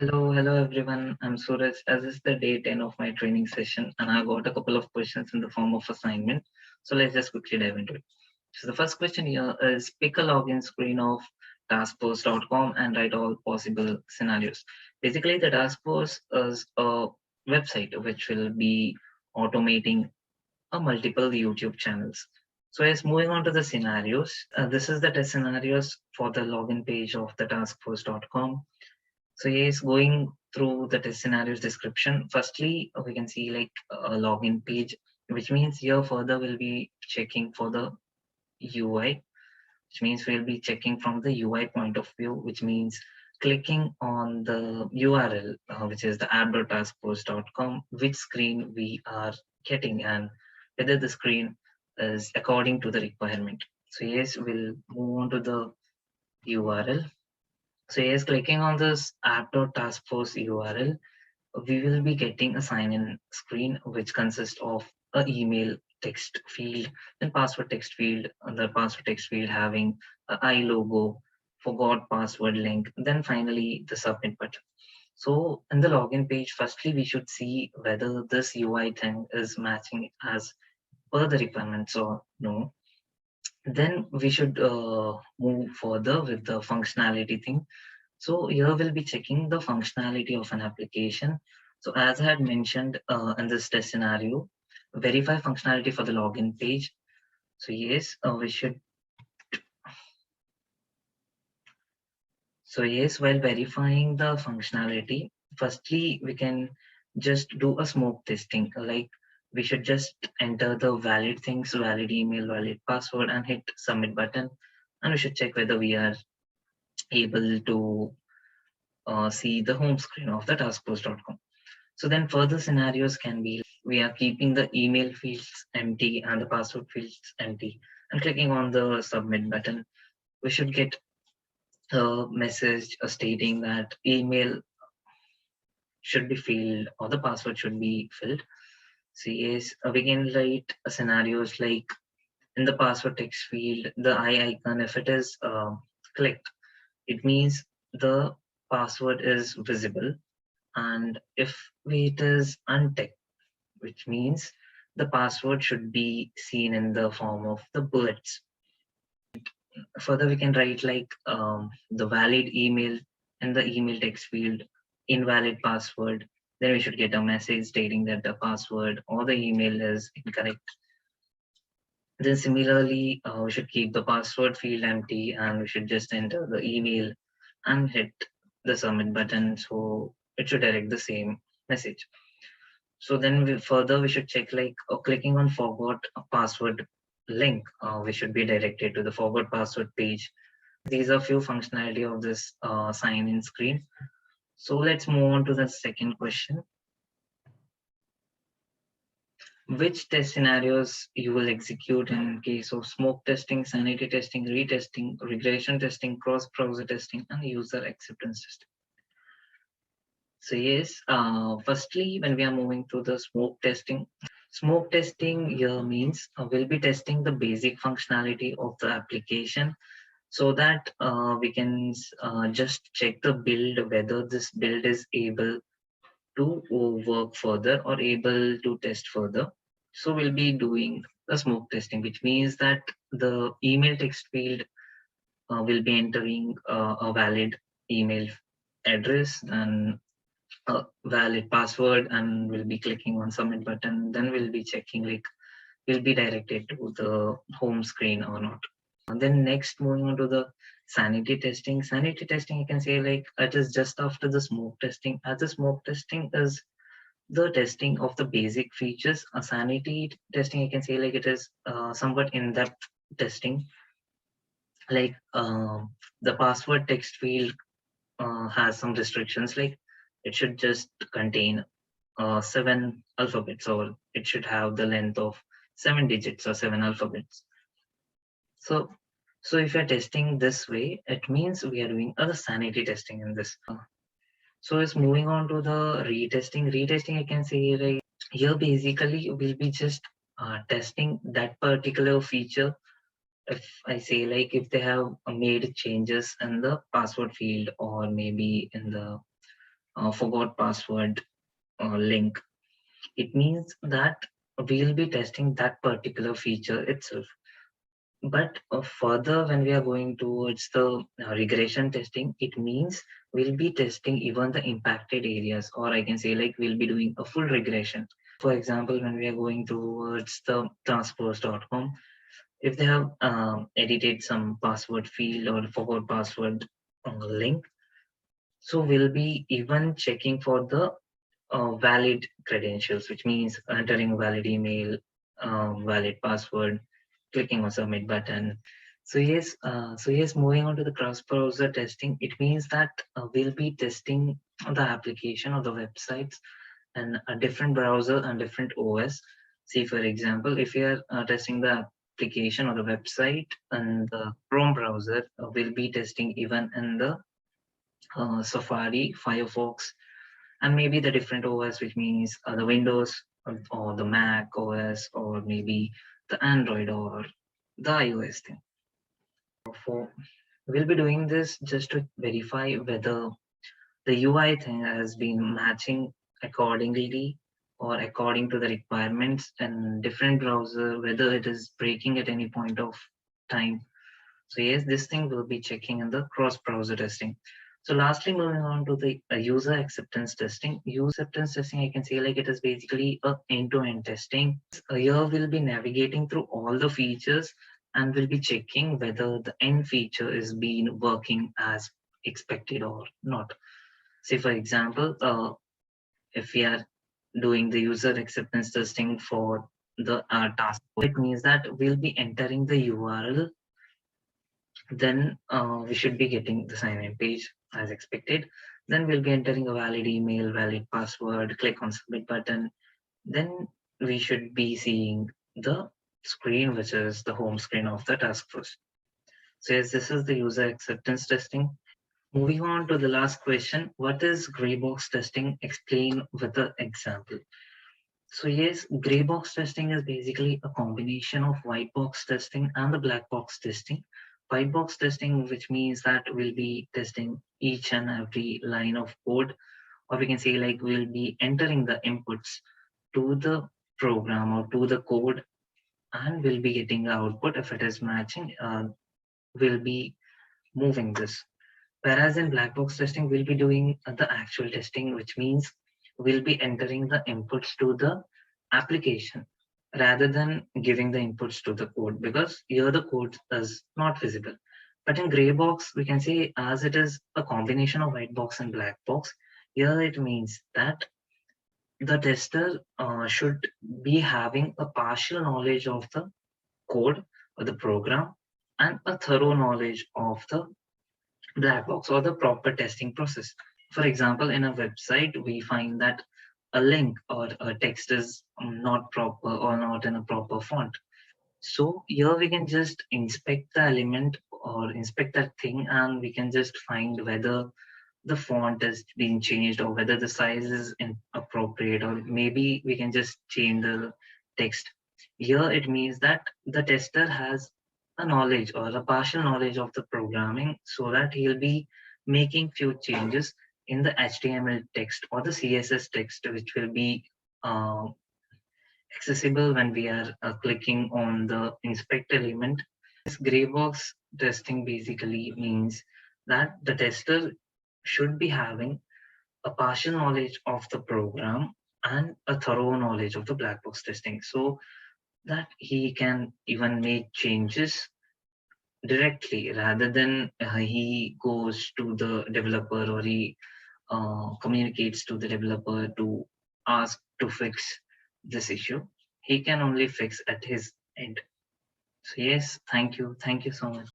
Hello everyone. I'm Suraj. As is the day 10 of my training session, and I got a couple of questions in the form of assignment. So let's just quickly dive into it. So the first question here is pick a login screen of taskforce.com and write all possible scenarios. Basically, the taskforce is a website which will be automating a multiple YouTube channels. So yes, moving on to the scenarios. This is the test scenarios for the login page of the taskforce.com. So yes, going through the test scenarios description, firstly, we can see like a login page, which means here further we'll be checking for the UI, which means we'll be checking from the UI point of view, which means clicking on the URL, which is the app.taskforce.com, which screen we are getting and whether the screen is according to the requirement. So yes, we'll move on to the URL. So yes, clicking on this app.taskforce URL, we will be getting a sign-in screen which consists of a email text field, then password text field, and the password text field having a I logo, forgot password link, then finally the submit button. So in the login page, firstly we should see whether this UI thing is matching as per the requirements or no. Then we should move further with the functionality thing. So here we'll be checking the functionality of an application. So as I had mentioned in this test scenario, verify functionality for the login page. So yes, we should. So yes, while verifying the functionality, firstly we can just do a smoke testing. Like we should just enter the valid things, valid email, valid password, and hit submit button, and we should check whether we are able to see the home screen of the taskforce.com. So then further scenarios can be we are keeping the email fields empty and the password fields empty and clicking on the submit button. We should get a message stating that email should be filled or the password should be filled. So yes, we can write scenarios like in the password text field, the I icon, if it is clicked, it means the password is visible. And if it is unticked, which means the password should be seen in the form of the bullets. Further, we can write like the valid email in the email text field, invalid password. Then we should get a message stating that the password or the email is incorrect. Then similarly, we should keep the password field empty and we should just enter the email and hit the submit button. So it should direct the same message. So then we should check like clicking on forgot a password link. We should be directed to the forgot password page. These are few functionality of this sign in screen. So let's move on to the second question. Which test scenarios you will execute in case of smoke testing, sanity testing, retesting, regression testing, cross-browser testing, and user acceptance testing? So yes, firstly, when we are moving to the smoke testing here means we'll be testing the basic functionality of the application so that we can just check the build, whether this build is able to work further or able to test further. So we'll be doing the smoke testing, which means that the email text field will be entering a valid email address and a valid password, and we'll be clicking on submit button. Then we'll be checking like we'll be directed to the home screen or not. And then next, moving on to the sanity testing. Sanity testing, you can say like it is just after the smoke testing. As the smoke testing is the testing of the basic features. A sanity testing, you can say like it is somewhat in-depth testing. Like the password text field has some restrictions, like it should just contain 7 alphabets, or it should have the length of 7 digits or 7 alphabets. So, so if you're testing this way, it means we are doing a sanity testing in this. So it's moving on to the retesting. Retesting, I can say like here basically we'll be just testing that particular feature. If I say like if they have made changes in the password field or maybe in the forgot password link. It means that we'll be testing that particular feature itself. But further, when we are going towards the regression testing, it means we'll be testing even the impacted areas, or I can say like we'll be doing a full regression. For example, when we are going towards the transfers.com, if they have edited some password field or forgot password link, so we'll be even checking for the valid credentials, which means entering a valid email, valid password, clicking on submit button. So yes, moving on to the cross-browser testing, it means that we'll be testing the application or the websites and a different browser and different OS. See, for example, if you are testing the application or the website and the Chrome browser, we'll be testing even in the Safari, Firefox, and maybe the different OS, which means the Windows or the Mac OS, or maybe the Android or the iOS thing. For we'll be doing this just to verify whether the UI thing has been matching accordingly or according to the requirements and different browser, whether it is breaking at any point of time. So yes, this thing will be checking in the cross-browser testing. So lastly, moving on to the user acceptance testing. User acceptance testing, I can say like it is basically a end-to-end testing. Here we'll be navigating through all the features and we'll be checking whether the end feature is being working as expected or not. Say for example, if we are doing the user acceptance testing for the task, it means that we'll be entering the URL, then we should be getting the sign-in page as expected. Then we'll be entering a valid email, valid password, click on submit button. Then we should be seeing the screen, which is the home screen of the task force. So yes, this is the user acceptance testing. Moving on to the last question, what is gray box testing? Explain with an example. So yes, gray box testing is basically a combination of white box testing and the black box testing. White box testing, which means that we'll be testing each and every line of code, or we can say like we'll be entering the inputs to the program or to the code, and we'll be getting the output. If it is matching, we'll be moving this. Whereas in black box testing, we'll be doing the actual testing, which means we'll be entering the inputs to the application rather than giving the inputs to the code, because here the code is not visible. But in gray box, we can say as it is a combination of white box and black box, here it means that the tester should be having a partial knowledge of the code or the program and a thorough knowledge of the black box or the proper testing process. For example, in a website, we find that a link or a text is not proper or not in a proper font. So here we can just inspect the element or inspect that thing, and we can just find whether the font is being changed or whether the size is inappropriate, or maybe we can just change the text. Here it means that the tester has a knowledge or a partial knowledge of the programming, so that he'll be making few changes in the HTML text or the CSS text, which will be uh, accessible when we are clicking on the inspect element. This gray box testing basically means that the tester should be having a partial knowledge of the program and a thorough knowledge of the black box testing, so that he can even make changes directly rather than he goes to the developer or he communicates to the developer to ask to fix this issue. He can only fix at his end. So yes, thank you so much.